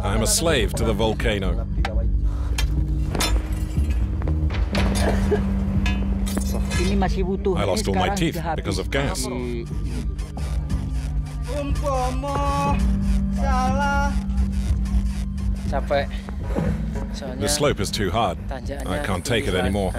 I'm a slave to the volcano. I lost all my teeth because of gas. The slope is too hard. I can't take it anymore.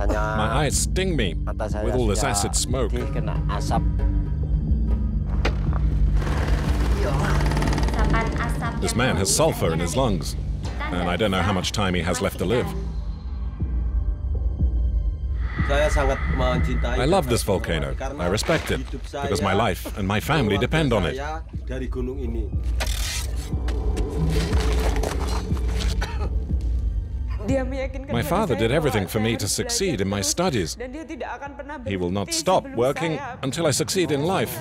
My eyes sting me with all this acid smoke. This man has sulfur in his lungs, and I don't know how much time he has left to live. I love this volcano. I respect it, because my life and my family depend on it. My father did everything for me to succeed in my studies. He will not stop working until I succeed in life.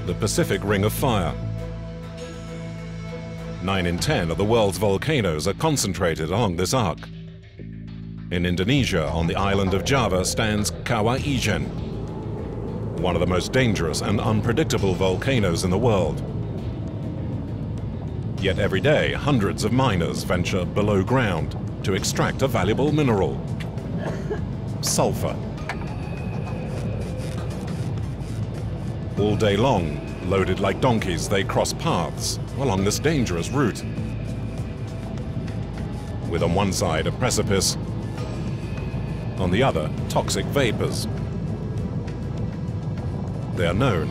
The Pacific Ring of Fire. 9 in 10 of the world's volcanoes are concentrated along this arc. In Indonesia, on the island of Java, stands Kawah Ijen, one of the most dangerous and unpredictable volcanoes in the world. Yet every day, hundreds of miners venture below ground to extract a valuable mineral, sulfur. All day long, loaded like donkeys, they cross paths along this dangerous route, with on one side a precipice, on the other, toxic vapors. They are known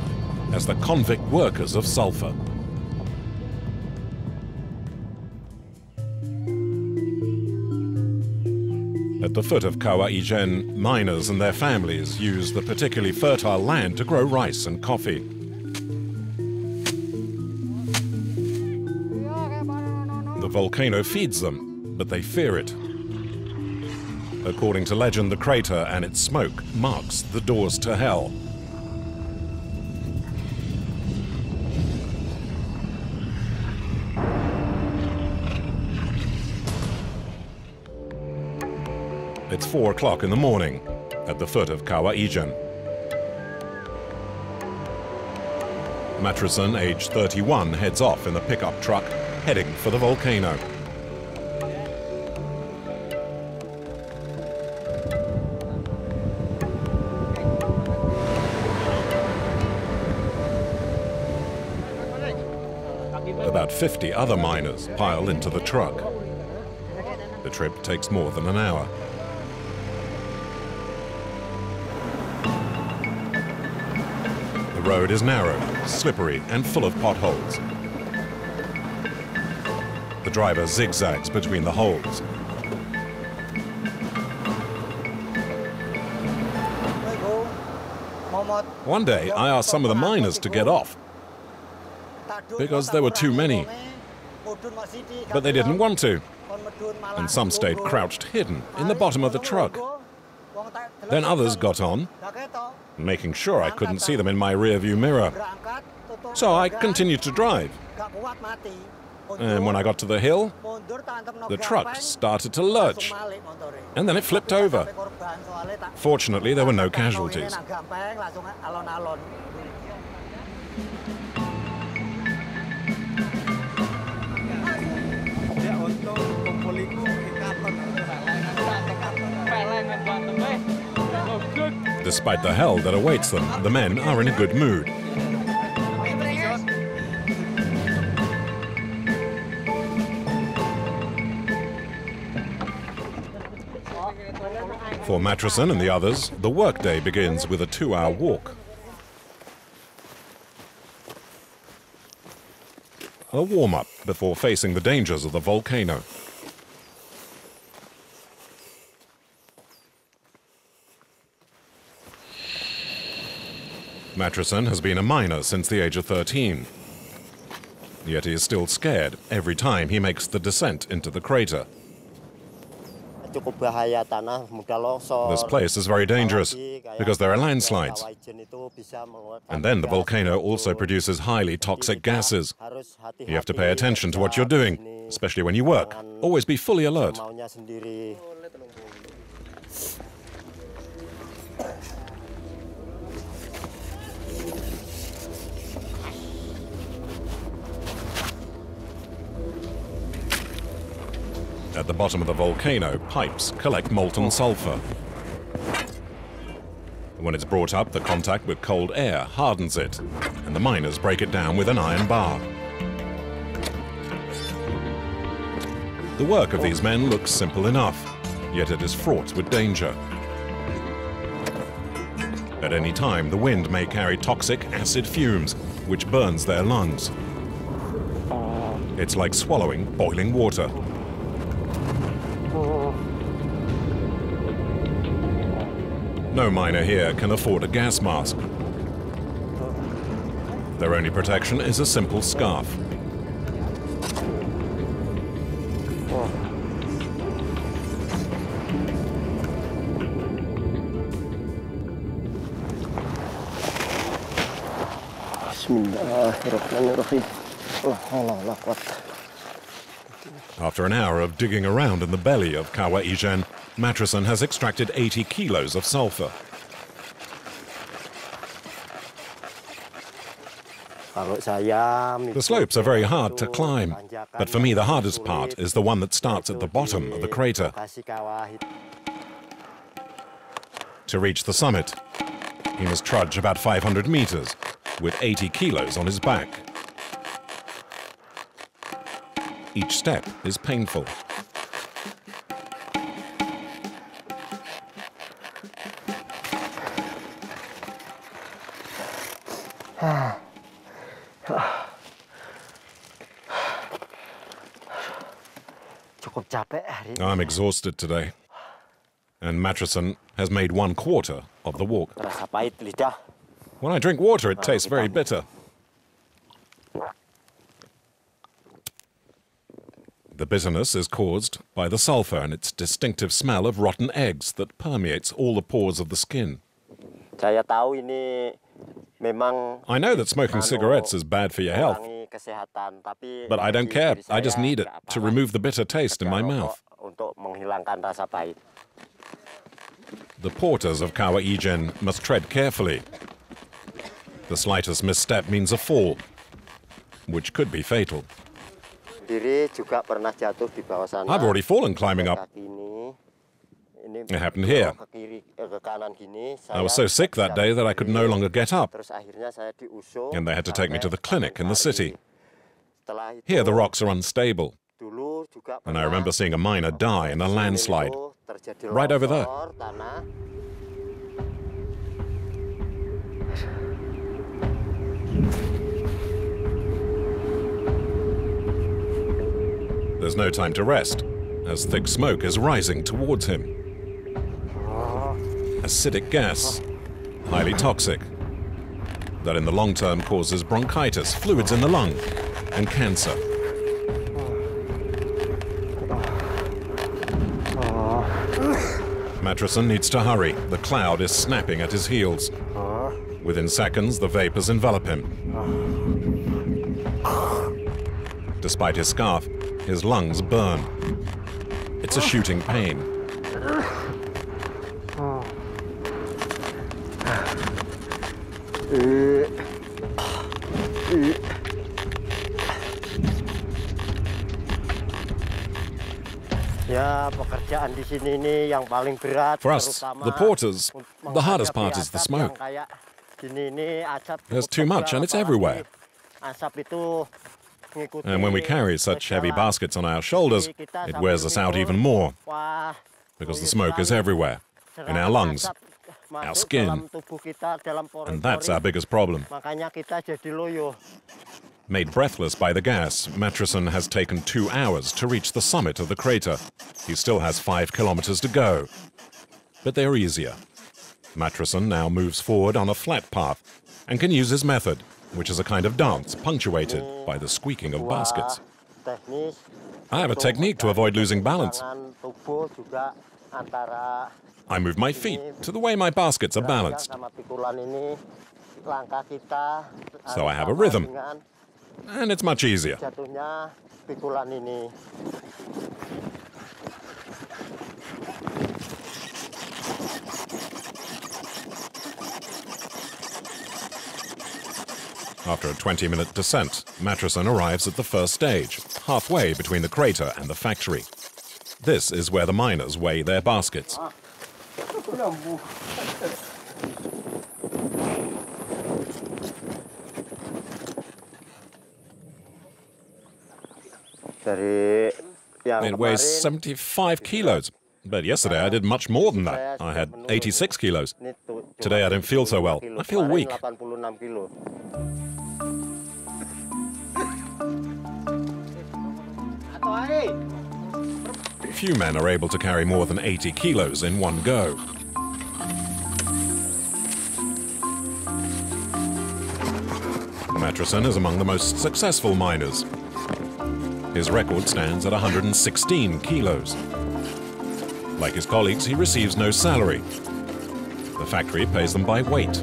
as the convict workers of sulfur. At the foot of Kawah Ijen, miners and their families use the particularly fertile land to grow rice and coffee. The volcano feeds them, but they fear it. According to legend, the crater and its smoke marks the doors to hell. It's 4 o'clock in the morning at the foot of Kawah Ijen. Matruson, aged 31, heads off in the pickup truck, heading for the volcano. About 50 other miners pile into the truck. The trip takes more than an hour. The road is narrow, slippery, and full of potholes. The driver zigzags between the holes. One day, I asked some of the miners to get off, because there were too many. But they didn't want to, and some stayed crouched hidden in the bottom of the truck. Then others got on, making sure I couldn't see them in my rearview mirror. So I continued to drive. And when I got to the hill, the truck started to lurch, and then it flipped over. Fortunately, there were no casualties. Despite the hell that awaits them, the men are in a good mood. For Matruson and the others, the workday begins with a 2-hour walk. A warm-up before facing the dangers of the volcano. Matruson has been a miner since the age of 13. Yet he is still scared every time he makes the descent into the crater. This place is very dangerous because there are landslides. And then the volcano also produces highly toxic gases. You have to pay attention to what you're doing, especially when you work. Always be fully alert. At the bottom of the volcano, pipes collect molten sulfur. When it's brought up, the contact with cold air hardens it, and the miners break it down with an iron bar. The work of these men looks simple enough, yet it is fraught with danger. At any time, the wind may carry toxic acid fumes, which burns their lungs. It's like swallowing boiling water. No miner here can afford a gas mask. Their only protection is a simple scarf. After an hour of digging around in the belly of Kawah Ijen, Matrisson has extracted 80 kilos of sulfur. The slopes are very hard to climb, but for me the hardest part is the one that starts at the bottom of the crater. To reach the summit, he must trudge about 500 meters with 80 kilos on his back. Each step is painful. I'm exhausted today, and Matrisson has made 1/4 of the walk. When I drink water, it tastes very bitter. The bitterness is caused by the sulfur and its distinctive smell of rotten eggs that permeates all the pores of the skin. I know that smoking cigarettes is bad for your health, but I don't care. I just need it to remove the bitter taste in my mouth. The porters of Kawah Ijen must tread carefully. The slightest misstep means a fall, which could be fatal. I've already fallen climbing up. It happened here. I was so sick that day that I could no longer get up, and they had to take me to the clinic in the city. Here the rocks are unstable, and I remember seeing a miner die in a landslide, right over there. There's no time to rest, as thick smoke is rising towards him. Acidic gas, highly toxic, that in the long term causes bronchitis, fluids in the lung, and cancer. Matrisson needs to hurry. The cloud is snapping at his heels. Within seconds, the vapors envelop him. Despite his scarf, his lungs burn. It's a shooting pain. For us, the porters, the hardest part is the smoke. There's too much and it's everywhere. And when we carry such heavy baskets on our shoulders, it wears us out even more, because the smoke is everywhere, in our lungs, our skin, and that's our biggest problem. Made breathless by the gas, Matrisson has taken 2 hours to reach the summit of the crater. He still has 5 kilometers to go, but they're easier. Matrisson now moves forward on a flat path and can use his method, which is a kind of dance punctuated by the squeaking of baskets. I have a technique to avoid losing balance. I move my feet to the way my baskets are balanced. So I have a rhythm, and it's much easier. After a 20-minute descent, Matruson arrives at the first stage, halfway between the crater and the factory. This is where the miners weigh their baskets. It weighs 75 kilos. But yesterday I did much more than that. I had 86 kilos. Today I don't feel so well. I feel weak. Few men are able to carry more than 80 kilos in one go. Matruson is among the most successful miners. His record stands at 116 kilos. Like his colleagues, he receives no salary. The factory pays them by weight.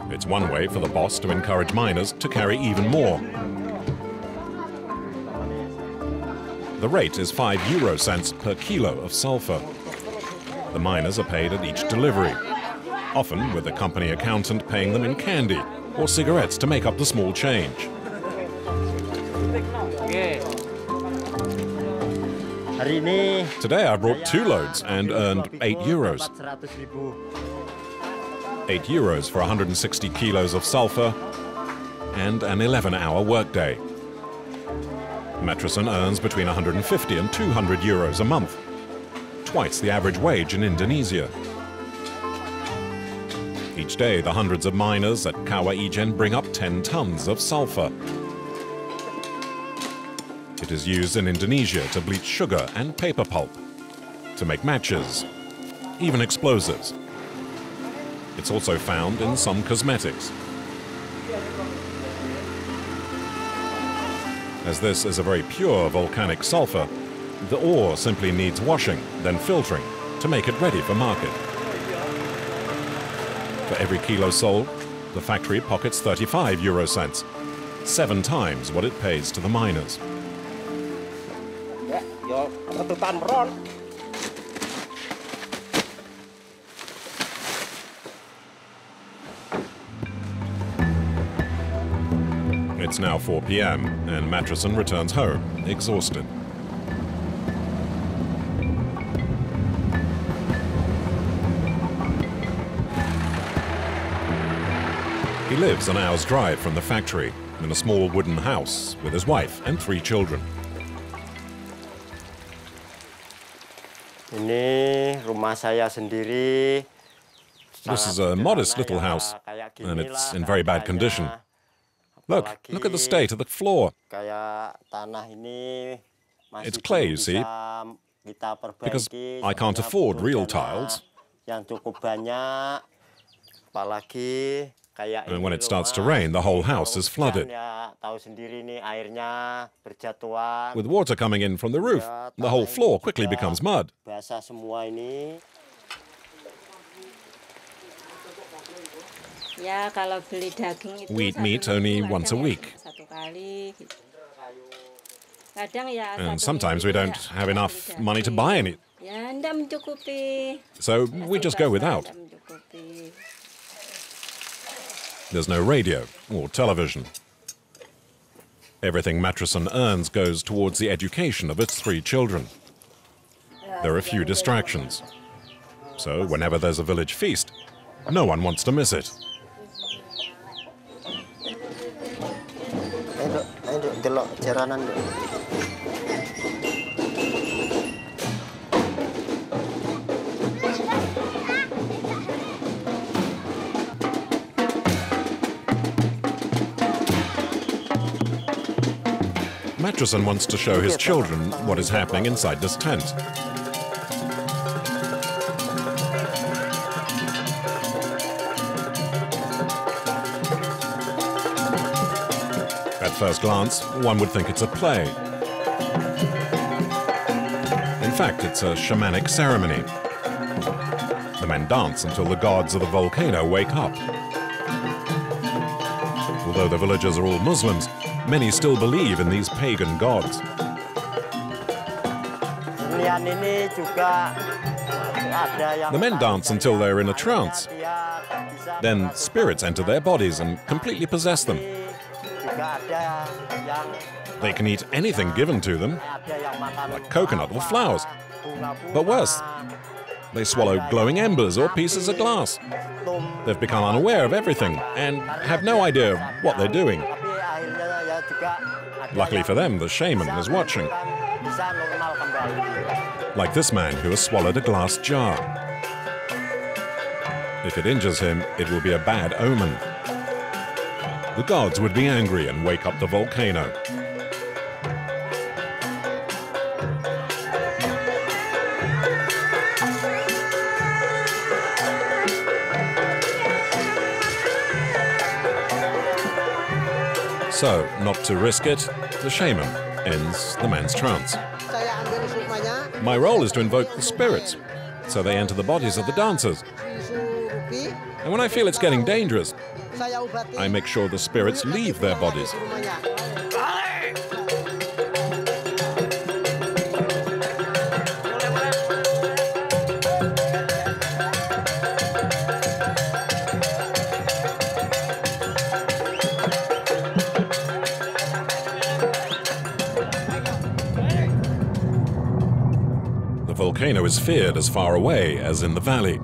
It's one way for the boss to encourage miners to carry even more. The rate is 5 euro cents per kilo of sulfur. The miners are paid at each delivery, often with the company accountant paying them in candy or cigarettes to make up the small change. Today I brought 2 loads and earned 8 euros. 8 euros for 160 kilos of sulfur and an 11-hour workday. Matruson earns between 150 and 200 euros a month, twice the average wage in Indonesia. Each day, the hundreds of miners at Kawah Ijen bring up 10 tons of sulfur. It is used in Indonesia to bleach sugar and paper pulp, to make matches, even explosives. It's also found in some cosmetics. As this is a very pure volcanic sulfur, the ore simply needs washing, then filtering, to make it ready for market. For every kilo sold, the factory pockets 35 euro cents, 7 times what it pays to the miners. It's now 4 p.m. and Matruson returns home, exhausted. He lives an hour's drive from the factory in a small wooden house with his wife and 3 children. This is a modest little house, and it's in very bad condition. Look at the state of the floor. It's clay, you see, because I can't afford real tiles. And when it starts to rain, the whole house is flooded. With water coming in from the roof, the whole floor quickly becomes mud. We eat meat only once a week. And sometimes we don't have enough money to buy any. So we just go without. There's no radio or television. Everything Matruson earns goes towards the education of its 3 children. There are few distractions. So whenever there's a village feast, no one wants to miss it. Matruson wants to show his children what is happening inside this tent. At first glance, one would think it's a play. In fact, it's a shamanic ceremony. The men dance until the gods of the volcano wake up. Although the villagers are all Muslims, many still believe in these pagan gods. The men dance until they're in a trance. Then spirits enter their bodies and completely possess them. They can eat anything given to them, like coconut or flowers. But worse, they swallow glowing embers or pieces of glass. They've become unaware of everything and have no idea what they're doing. Luckily for them, the shaman is watching. Like this man who has swallowed a glass jar. If it injures him, it will be a bad omen. The gods would be angry and wake up the volcano. So, not to risk it, the shaman ends the man's trance. My role is to invoke the spirits, so they enter the bodies of the dancers. And when I feel it's getting dangerous, I make sure the spirits leave their bodies. The volcano is feared as far away as in the valley,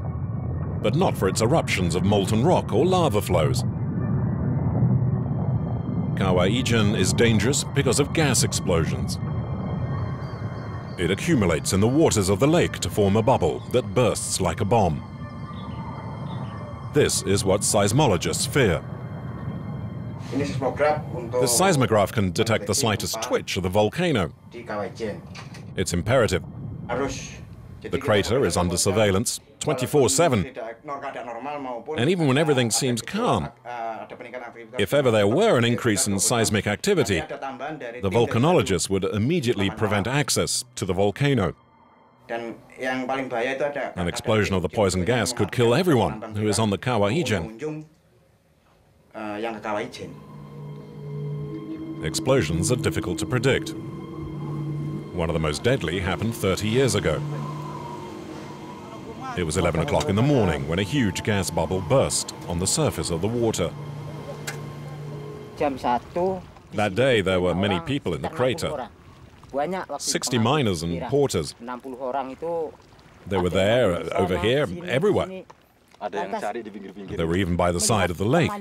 but not for its eruptions of molten rock or lava flows. Kawah Ijen is dangerous because of gas explosions. It accumulates in the waters of the lake to form a bubble that bursts like a bomb. This is what seismologists fear. The seismograph can detect the slightest twitch of the volcano. It's imperative. The crater is under surveillance 24/7. And even when everything seems calm, if ever there were an increase in seismic activity, the volcanologists would immediately prevent access to the volcano. An explosion of the poison gas could kill everyone who is on the Kawah Ijen. Explosions are difficult to predict. One of the most deadly happened 30 years ago. It was 11 o'clock in the morning when a huge gas bubble burst on the surface of the water. That day there were many people in the crater. 60 miners and porters. They were there, over here, everywhere. They were even by the side of the lake.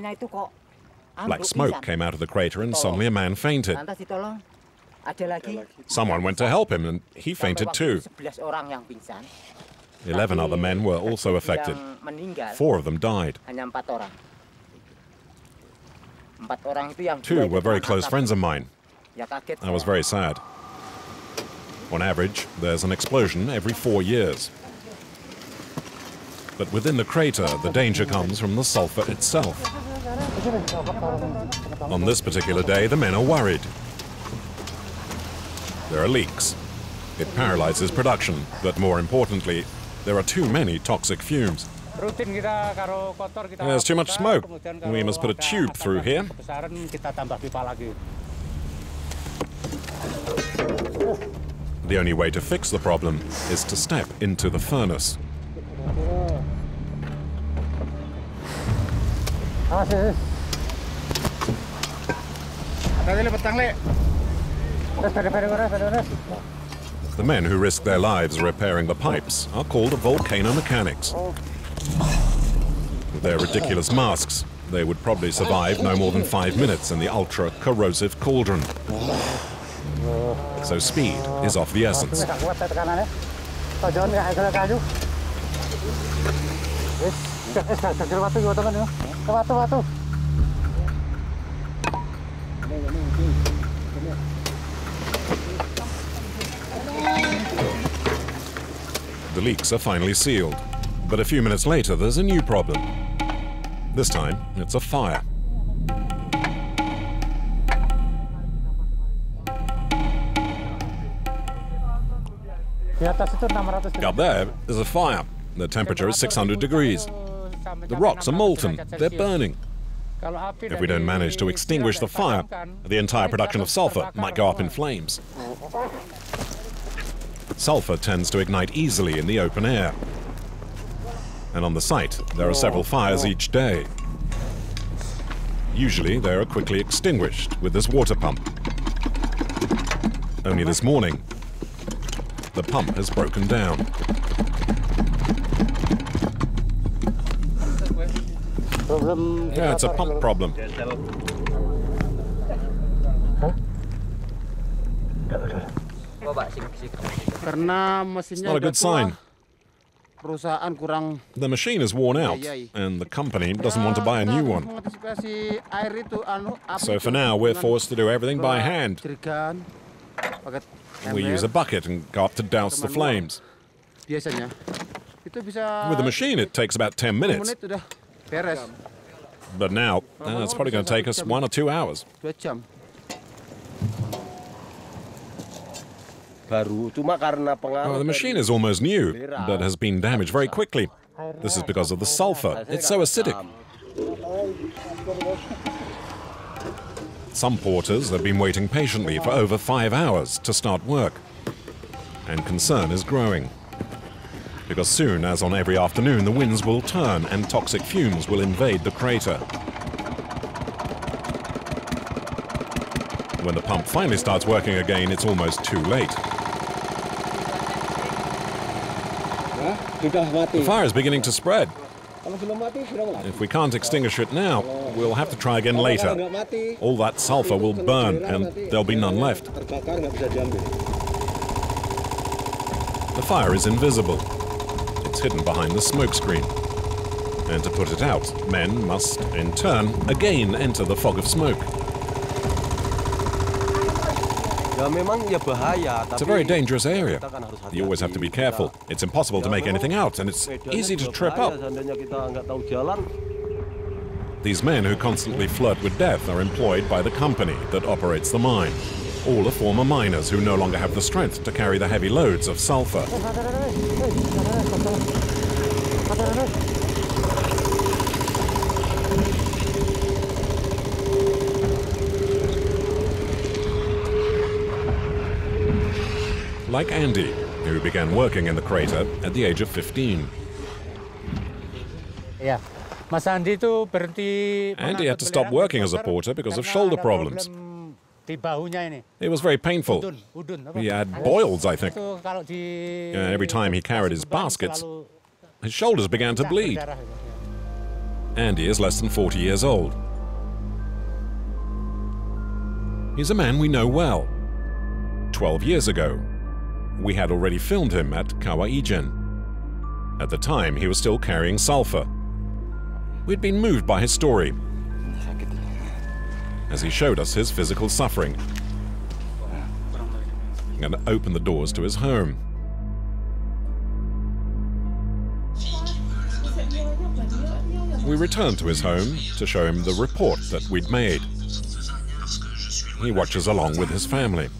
Black smoke came out of the crater and suddenly a man fainted. Someone went to help him and he fainted too. 11 other men were also affected. 4 of them died. 2 were very close friends of mine. I was very sad. On average, there's an explosion every 4 years. But within the crater, the danger comes from the sulfur itself. On this particular day, the men are worried. There are leaks. It paralyzes production, but more importantly, there are too many toxic fumes. There's too much smoke. We must put a tube through here. The only way to fix the problem is to step into the furnace. The men who risk their lives repairing the pipes are called volcano mechanics. With their ridiculous masks, they would probably survive no more than 5 minutes in the ultra-corrosive cauldron. So speed is of the essence. The leaks are finally sealed, but a few minutes later there's a new problem. This time, it's a fire. Up there is a fire. The temperature is 600 degrees. The rocks are molten. They're burning. If we don't manage to extinguish the fire, the entire production of sulfur might go up in flames. Sulfur tends to ignite easily in the open air. And on the site, there are several fires each day. Usually, they are quickly extinguished with this water pump. Only this morning, the pump has broken down. Yeah, it's a pump problem. It's not a good sign. The machine is worn out, and the company doesn't want to buy a new one. So for now, we're forced to do everything by hand. We use a bucket and go up to douse the flames. With the machine, it takes about 10 minutes. But now, it's probably going to take us 1 or 2 hours. Well, the machine is almost new, but has been damaged very quickly. This is because of the sulfur. It's so acidic. Some porters have been waiting patiently for over 5 hours to start work. And concern is growing. Because soon, as on every afternoon, the winds will turn and toxic fumes will invade the crater. When the pump finally starts working again, it's almost too late. The fire is beginning to spread. If we can't extinguish it now, we'll have to try again later. All that sulfur will burn and there'll be none left. The fire is invisible. It's hidden behind the smoke screen. And to put it out, men must, in turn, again enter the fog of smoke. It's a very dangerous area. You always have to be careful. It's impossible to make anything out, and it's easy to trip up. These men who constantly flirt with death are employed by the company that operates the mine. All are former miners who no longer have the strength to carry the heavy loads of sulfur. Like Andy, who began working in the crater at the age of 15. Andy had to stop working as a porter because of shoulder problems. It was very painful. He had boils, I think. Every time he carried his baskets, his shoulders began to bleed. Andy is less than 40 years old. He's a man we know well. 12 years ago, we had already filmed him at Kawaijen. At the time, he was still carrying sulfur. We'd been moved by his story, as he showed us his physical suffering and opened the doors to his home. We returned to his home to show him the report that we'd made. He watches along with his family.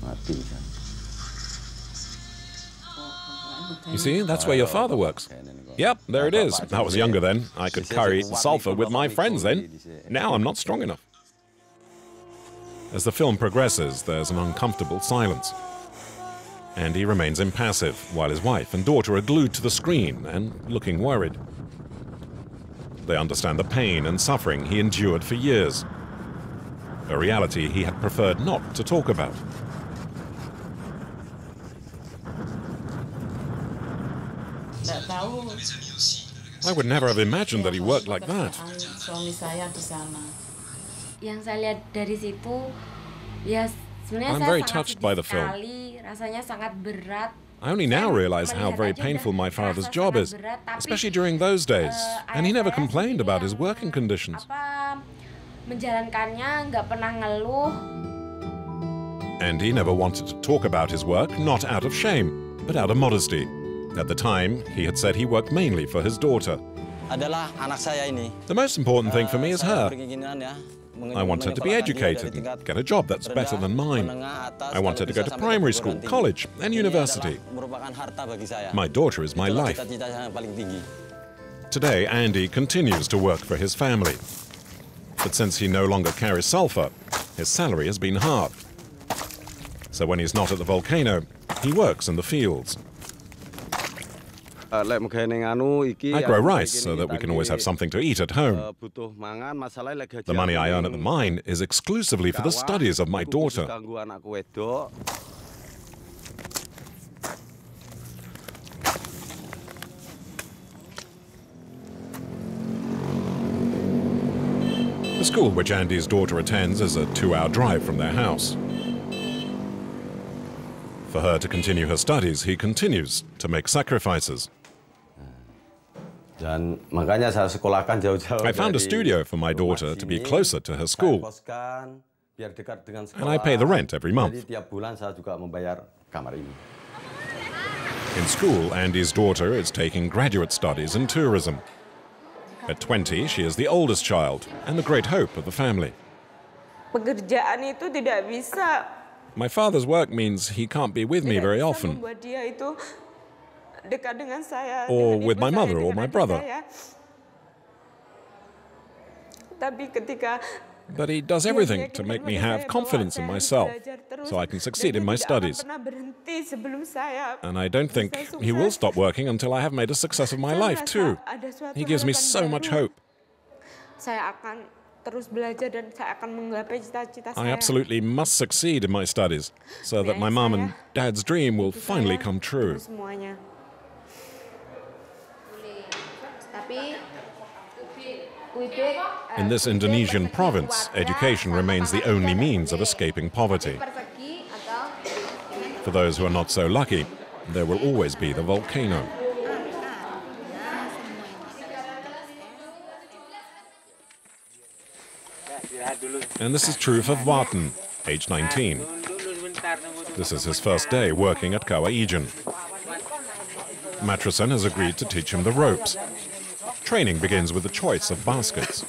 You see, that's where your father works. Yep, there it is. I was younger then. I could carry sulfur with my friends then. Now I'm not strong enough. As the film progresses, there's an uncomfortable silence. Andy remains impassive, while his wife and daughter are glued to the screen and looking worried. They understand the pain and suffering he endured for years, a reality he had preferred not to talk about. I would never have imagined that he worked like that. I'm very touched by the film. I only now realize how very painful my father's job is, especially during those days, and he never complained about his working conditions. And he never wanted to talk about his work, not out of shame, but out of modesty. At the time, he had said he worked mainly for his daughter. The most important thing for me is her. I want her to be educated and get a job that's better than mine. I want her to go to primary school, college, and university. My daughter is my life. Today, Andy continues to work for his family. But since he no longer carries sulfur, his salary has been halved. So when he's not at the volcano, he works in the fields. I grow rice so that we can always have something to eat at home. The money I earn at the mine is exclusively for the studies of my daughter. The school which Andy's daughter attends is a 2-hour drive from their house. For her to continue her studies, he continues to make sacrifices. I found a studio for my daughter to be closer to her school, and I pay the rent every month. In school, Andy's daughter is taking graduate studies in tourism. At 20, she is the oldest child and the great hope of the family. My father's work means he can't be with me very often, or with my mother or my brother. But he does everything to make me have confidence in myself, so I can succeed in my studies. And I don't think he will stop working until I have made a success of my life, too. He gives me so much hope. I absolutely must succeed in my studies, so that my mum and dad's dream will finally come true. In this Indonesian province, education remains the only means of escaping poverty. For those who are not so lucky, there will always be the volcano. And this is true for Warten, age 19. This is his first day working at Kawah Ijen. Matruson has agreed to teach him the ropes. Training begins with the choice of baskets.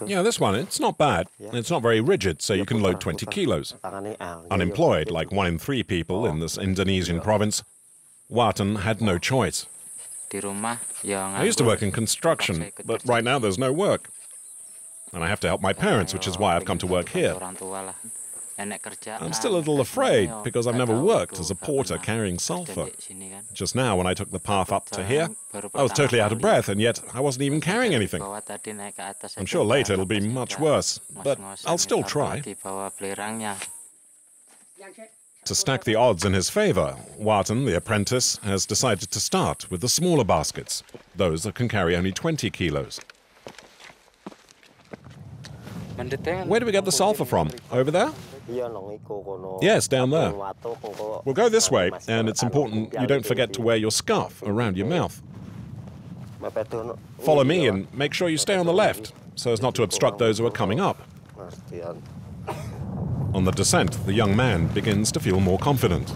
Yeah, this one, it's not bad. It's not very rigid, so you can load 20 kilos. Unemployed, like 1 in 3 people in this Indonesian province, Warten had no choice. I used to work in construction, but right now there's no work. And I have to help my parents, which is why I've come to work here. I'm still a little afraid, because I've never worked as a porter carrying sulfur. Just now, when I took the path up to here, I was totally out of breath, and yet I wasn't even carrying anything. I'm sure later it'll be much worse, but I'll still try. To stack the odds in his favor, Warten, the apprentice, has decided to start with the smaller baskets, those that can carry only 20 kilos. Where do we get the sulfur from? Over there? Yes, down there. We'll go this way, and it's important you don't forget to wear your scarf around your mouth. Follow me and make sure you stay on the left, so as not to obstruct those who are coming up. On the descent, the young man begins to feel more confident.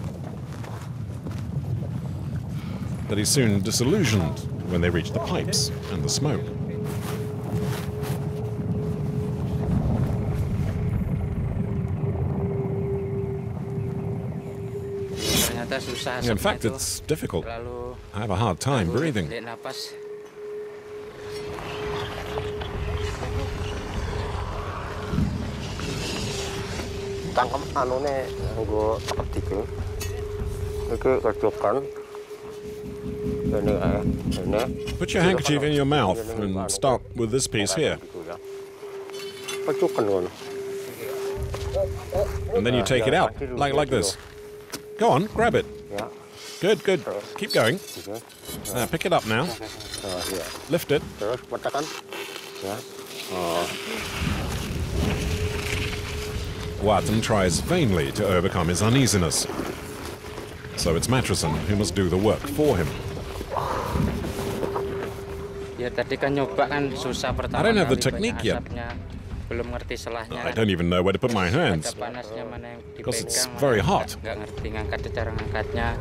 But he's soon disillusioned when they reach the pipes and the smoke. In fact, it's difficult. I have a hard time breathing. Put your handkerchief in your mouth and start with this piece here. And then you take it out, like this. Go on, grab it. Good, good. Keep going. Now, pick it up now. Lift it. Warten tries vainly to overcome his uneasiness. So it's Matruson who must do the work for him. I don't have the technique yet. belum ngerti selahnya. I don't even know where to put my hands Panasnya mana yang because it's dipegang, very hot. nggak ngerti ngangkat cara ngangkatnya.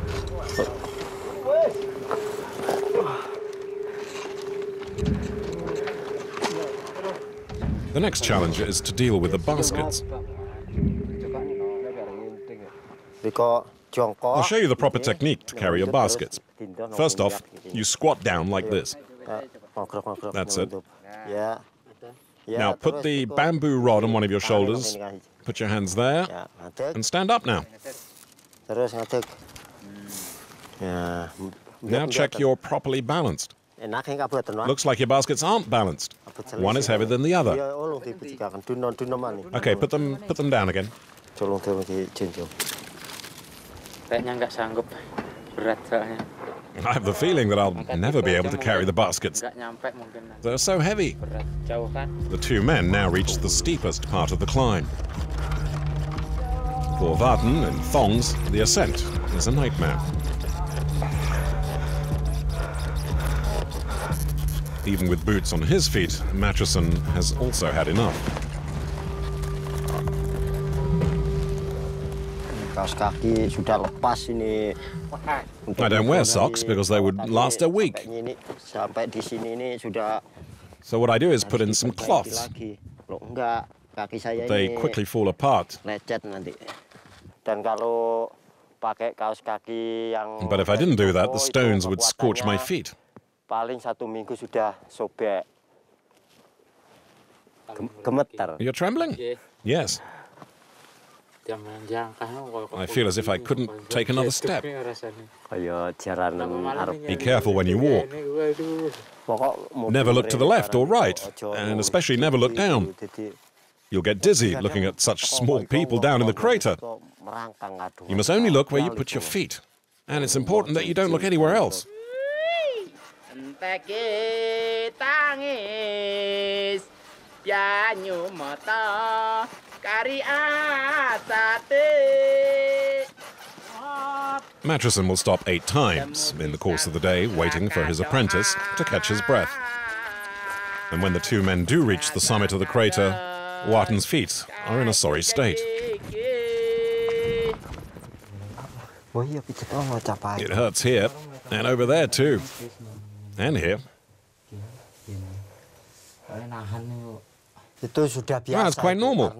The next challenge is to deal with the baskets. I'll show you the proper technique to carry your baskets. First off, you squat down like this. That's it. Now put the bamboo rod on one of your shoulders, put your hands there, and stand up now. Now check you're properly balanced. Looks like your baskets aren't balanced. One is heavier than the other. Okay, put them down again. Kayaknya nggak sanggup, berat soalnya. I have the feeling that I'll never be able to carry the baskets. Nggak nyampe mungkin. They're so heavy. Berat, jauh kan? The two men now reach the steepest part of the climb. For Vartan in thongs, the ascent is a nightmare. Even with boots on his feet, Matchison has also had enough. I don't wear socks because they would last a week. So what I do is put in some cloths. They quickly fall apart. But if I didn't do that, the stones would scorch my feet. You're trembling? Yes. I feel as if I couldn't take another step. Be careful when you walk. Never look to the left or right, and especially never look down. You'll get dizzy looking at such small people down in the crater. You must only look where you put your feet. And it's important that you don't look anywhere else. Matchison will stop 8 times in the course of the day, waiting for his apprentice to catch his breath. And when the two men do reach the summit of the crater, Warten's feet are in a sorry state. It hurts here, and over there too, and here. Well, it's quite normal.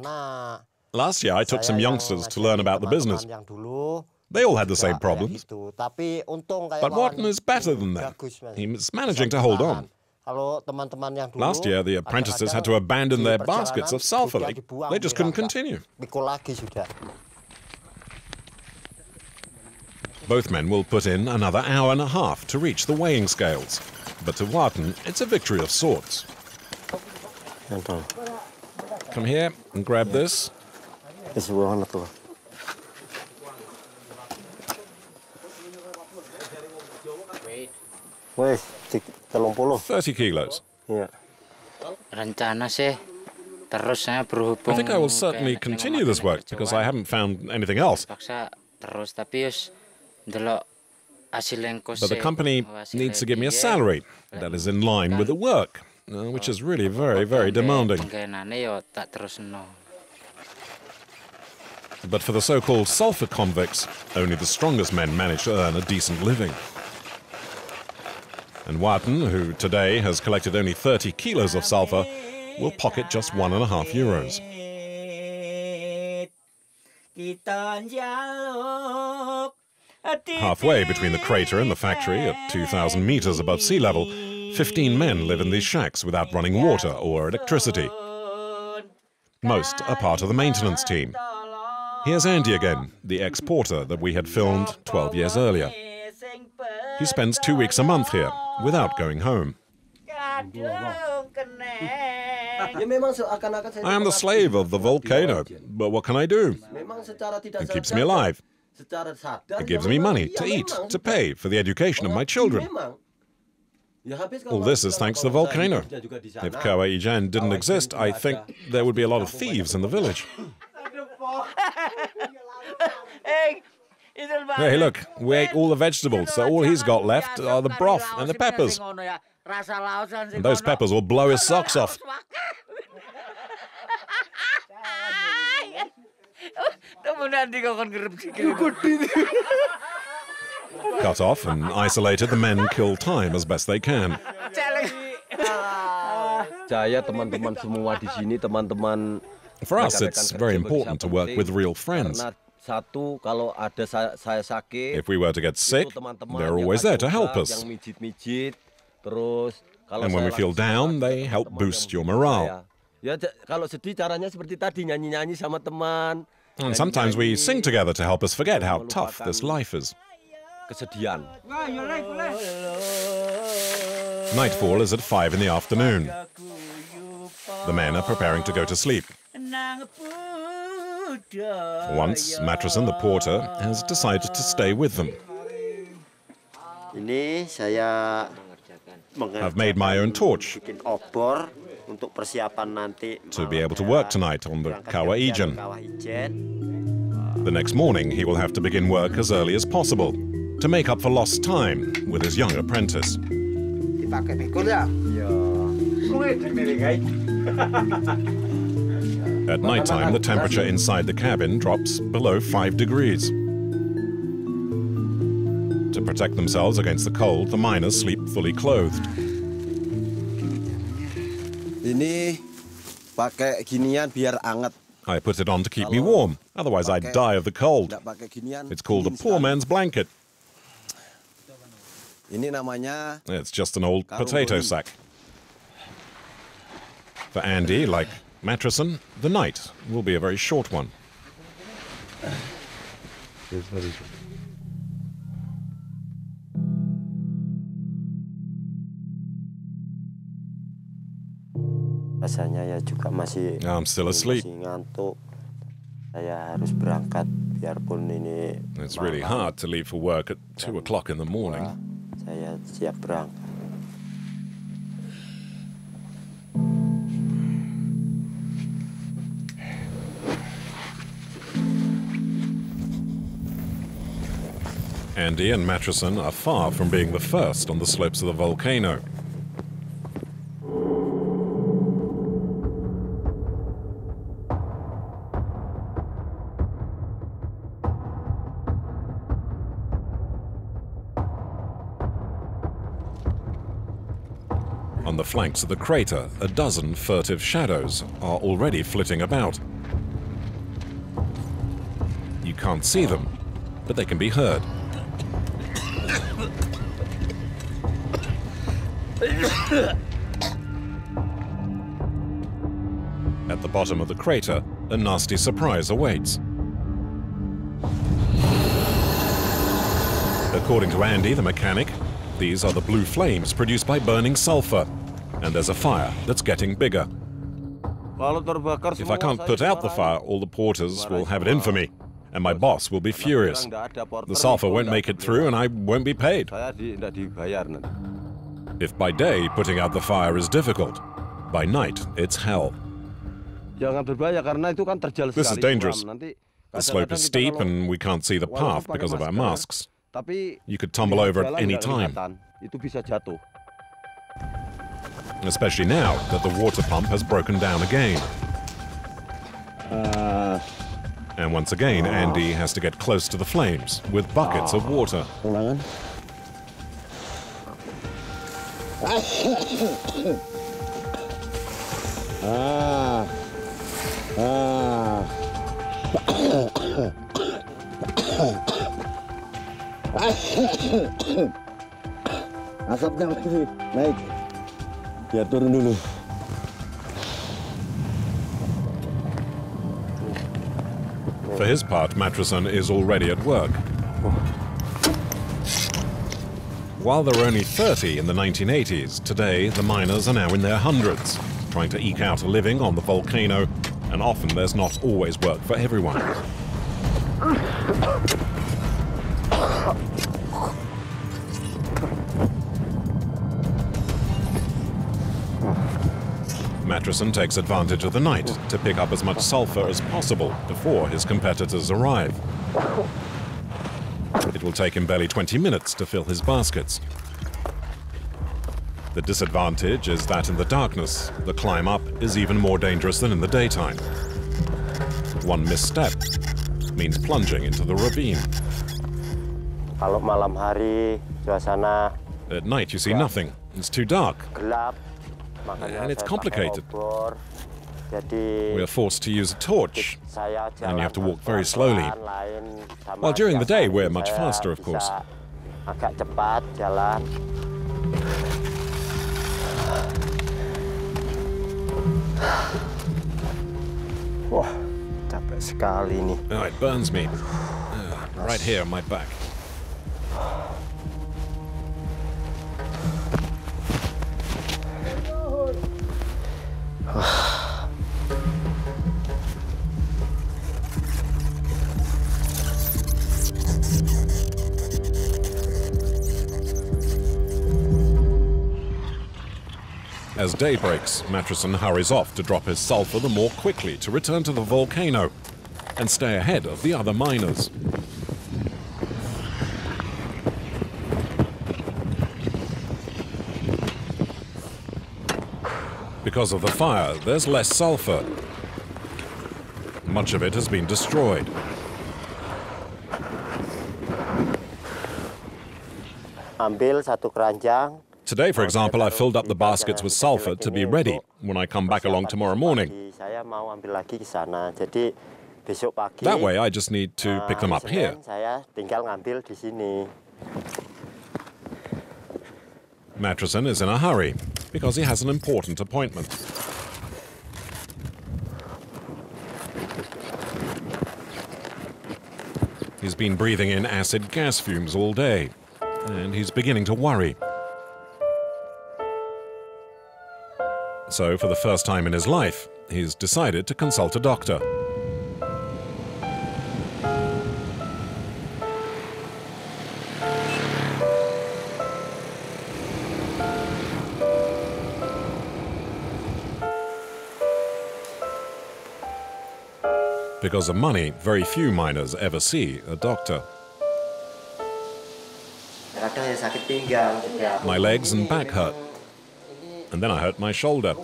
Last year I took some youngsters to learn about the business. They all had the same problems. But Warten is better than that. He's managing to hold on. Last year the apprentices had to abandon their baskets of sulfur. They just couldn't continue. Both men will put in another hour and a half to reach the weighing scales. But to Warten, it's a victory of sorts. Come here and grab this. 30 kilos. Rencana sih terus saya berhubung. I think I will certainly continue this work because I haven't found anything else. Paksa terus tapi us delok hasil yang But the company needs to give me a salary that is in line with the work, which is really very, very demanding. But for the so-called sulfur convicts, only the strongest men manage to earn a decent living. And Warten, who today has collected only 30 kilos of sulfur, will pocket just €1.5. Halfway between the crater and the factory, at 2,000 meters above sea level, 15 men live in these shacks without running water or electricity. Most are part of the maintenance team. Here's Andy again, the ex-porter that we had filmed 12 years earlier. He spends 2 weeks a month here, without going home. I am the slave of the volcano, but what can I do? It keeps me alive. It gives me money to eat, to pay for the education of my children. All this is thanks to the volcano. If Kawah Ijen didn't exist, I think there would be a lot of thieves in the village. Hey, look, we ate all the vegetables, so all he's got left are the broth and the peppers. And those peppers will blow his socks off. Cut off and isolated, the men kill time as best they can. For us, it's very important to work with real friends. If we were to get sick, they're always there to help us. And when we feel down, they help boost your morale. And sometimes we sing together to help us forget how tough this life is. Nightfall is at 5 in the afternoon. The men are preparing to go to sleep. Once, Matruson, the porter, has decided to stay with them. I've made my own torch to be able to work tonight on the Kawah Ijen. The next morning, he will have to begin work as early as possible to make up for lost time with his young apprentice. At night time, the temperature inside the cabin drops below 5 degrees. To protect themselves against the cold, the miners sleep fully clothed. I put it on to keep me warm, otherwise I'd die of the cold. It's called a poor man's blanket. It's just an old potato sack. For Andy, like Matruson, the night will be a very short one. I'm still asleep. It's really hard to leave for work at 2 o'clock in the morning. Andy and Matruson are far from being the first on the slopes of the volcano. On the flanks of the crater, a dozen furtive shadows are already flitting about. You can't see them, but they can be heard. At the bottom of the crater, a nasty surprise awaits. According to Andy, the mechanic, these are the blue flames produced by burning sulfur, and there's a fire that's getting bigger. If I can't put out the fire, all the porters will have it in for me, and my boss will be furious. The sulfur won't make it through, and I won't be paid. If by day putting out the fire is difficult, by night it's hell. This is dangerous. The slope is steep and we can't see the path because of our masks. You could tumble over at any time. Especially now that the water pump has broken down again. And once again, Andy has to get close to the flames with buckets of water. Asapnya masih naik. Biar turun dulu. For his part, Matruson is already at work. While there were only 30 in the 1980s, today the miners are now in their hundreds, trying to eke out a living on the volcano, and often there's not always work for everyone. Matruson takes advantage of the night to pick up as much sulfur as possible before his competitors arrive. It will take him barely 20 minutes to fill his baskets. The disadvantage is that in the darkness, the climb up is even more dangerous than in the daytime. One misstep means plunging into the ravine. Kalau malam hari suasana At night you see nothing. It's too dark. gelap, And it's complicated. Jadi We are forced to use a torch, saya and you have to jalan walk very slowly. pelan-pelan, sama While during the day, biasa we're much saya faster, of course. bisa agak cepat jalan. Wah, capek sekali nih. Oh, it burns me. Right here on my back. As day breaks, Matruson hurries off to drop his sulfur the more quickly to return to the volcano and stay ahead of the other miners. Because of the fire, there's less sulfur. Much of it has been destroyed. Ambil satu keranjang. Today, for example, I filled up the baskets with sulfur to be ready when I come back along tomorrow morning. Saya mau ambil lagi ke sana. Jadi besok pagi. That way, I just need to pick them up here. Saya tinggal ngambil di sini. Matruson is in a hurry because he has an important appointment. He's been breathing in acid gas fumes all day, and he's beginning to worry. So, for the first time in his life, he's decided to consult a doctor. Because of money, very few miners ever see a doctor. Kadang ya sakit pinggang juga. My legs and back hurt, and then I hurt my shoulder.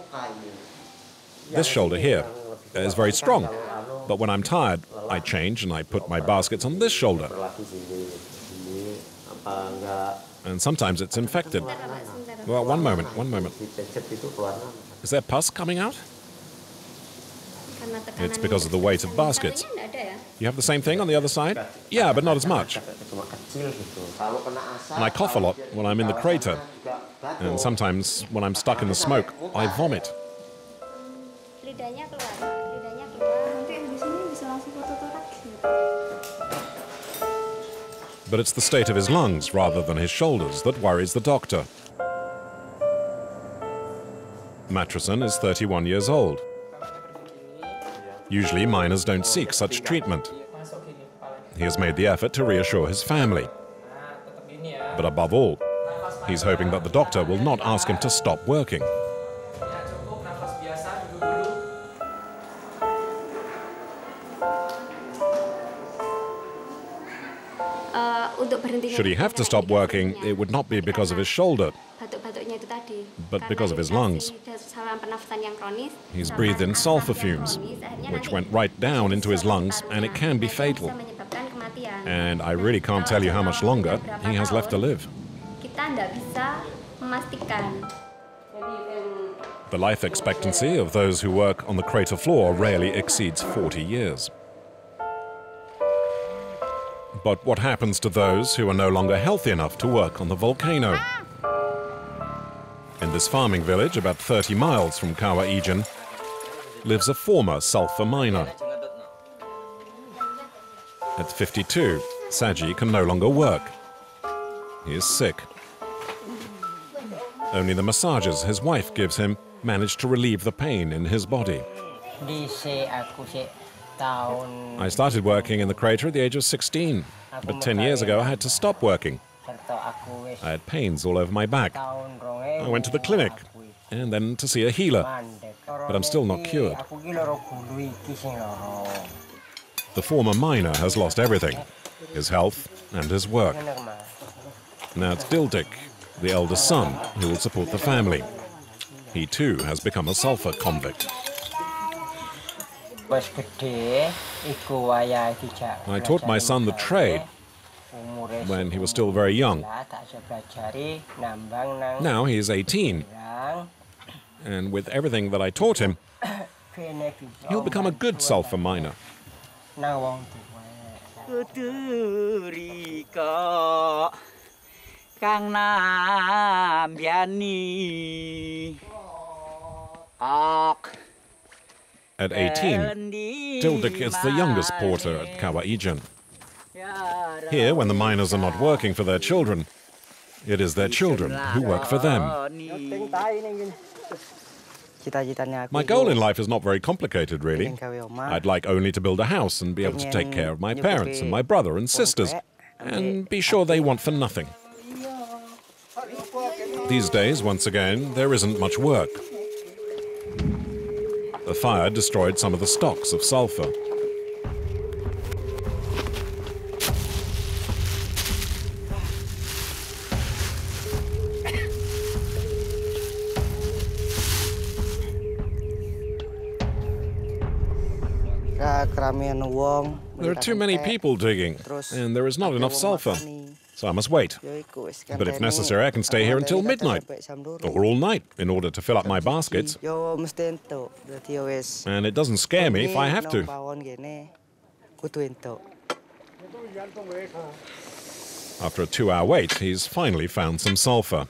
This shoulder here is very strong, but when I'm tired, I change and I put my baskets on this shoulder. Lagi sini, apa enggak? And sometimes it's infected. Well, one moment. Dipecet itu keluarnya. Is there pus coming out? It's because of the weight of baskets. You have the same thing on the other side? Yeah, but not as much. Cuma kecil gitu. Kalau kena asap. And I cough a lot when I'm in the crater. And sometimes when I'm stuck in the smoke, I vomit. Lidahnya keluar, lidahnya keluar. Nanti yang di sini bisa langsung fototoraks. But it's the state of his lungs rather than his shoulders that worries the doctor. Matruson is 31 years old. Usually, miners don't seek such treatment. He has made the effort to reassure his family. But above all, he's hoping that the doctor will not ask him to stop working. Should he have to stop working, it would not be because of his shoulder, but because of his lungs. He's breathed in sulfur fumes, which went right down into his lungs, and it can be fatal. And I really can't tell you how much longer he has left to live. The life expectancy of those who work on the crater floor rarely exceeds 40 years. But what happens to those who are no longer healthy enough to work on the volcano? In this farming village, about 30 miles from Kawah Ijen, lives a former sulfur miner. At 52, Saji can no longer work. He is sick. Only the massages his wife gives him manage to relieve the pain in his body. I started working in the crater at the age of 16, but 10 years ago I had to stop working. I had pains all over my back. I went to the clinic and then to see a healer, but I'm still not cured. The former miner has lost everything, his health and his work. Now it's Dildik, the eldest son, who will support the family. He too has become a sulfur convict. I taught my son the trade when he was still very young. Now he is 18, and with everything that I taught him, he'll become a good sulfur miner. At 18, Tildik is the youngest porter at Kawah Ijen. Here, when the miners are not working for their children, it is their children who work for them. My goal in life is not very complicated, really. I'd like only to build a house and be able to take care of my parents and my brother and sisters, and be sure they want for nothing. These days, once again, there isn't much work. The fire destroyed some of the stocks of sulfur. There are too many people digging, and there is not enough sulfur, so I must wait. But if necessary, I can stay here until midnight, or all night, in order to fill up my baskets. And it doesn't scare me if I have to. After a 2-hour wait, he's finally found some sulfur.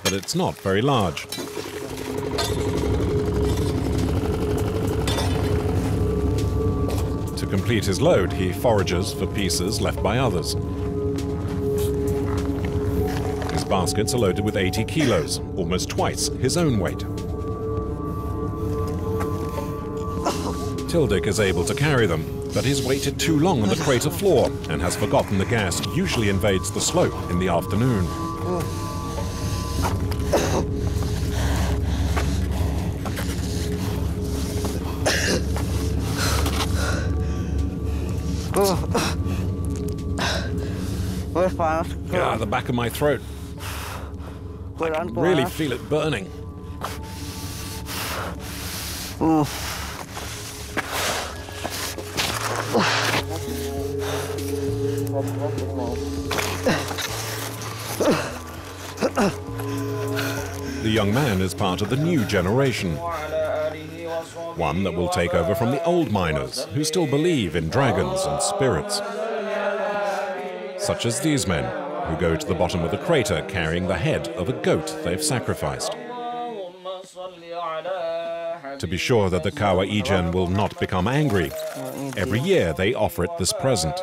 But it's not very large. To complete his load, he forages for pieces left by others. His baskets are loaded with 80 kilos, almost twice his own weight. Tildik is able to carry them, but he's waited too long on the crater floor and has forgotten the gas usually invades the slope in the afternoon. The back of my throat. I can really feel it burning. The young man is part of the new generation. One that will take over from the old miners who still believe in dragons and spirits. Such as these men, who go to the bottom of the crater carrying the head of a goat they've sacrificed. To be sure that the Kawah Ijen will not become angry, every year they offer it this present.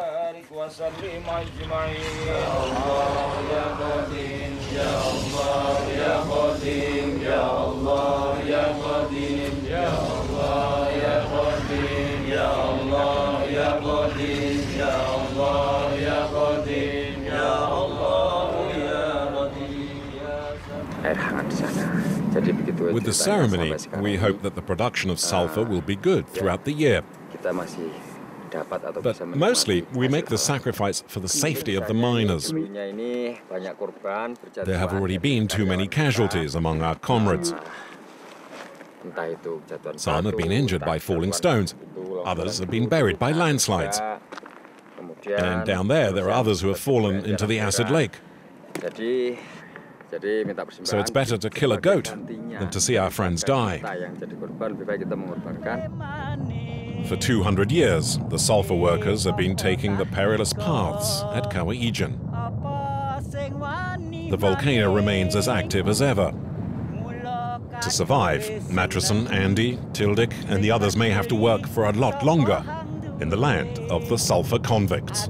With the ceremony, we hope that the production of sulfur will be good throughout the year. But mostly, we make the sacrifice for the safety of the miners. There have already been too many casualties among our comrades. Some have been injured by falling stones. Others have been buried by landslides. And down there are others who have fallen into the acid lake. So it's better to kill a goat than to see our friends die. For 200 years, the sulfur workers have been taking the perilous paths at Kawah Ijen. The volcano remains as active as ever. To survive, Matrisson, Andy, Tildik, and the others may have to work for a lot longer in the land of the sulfur convicts.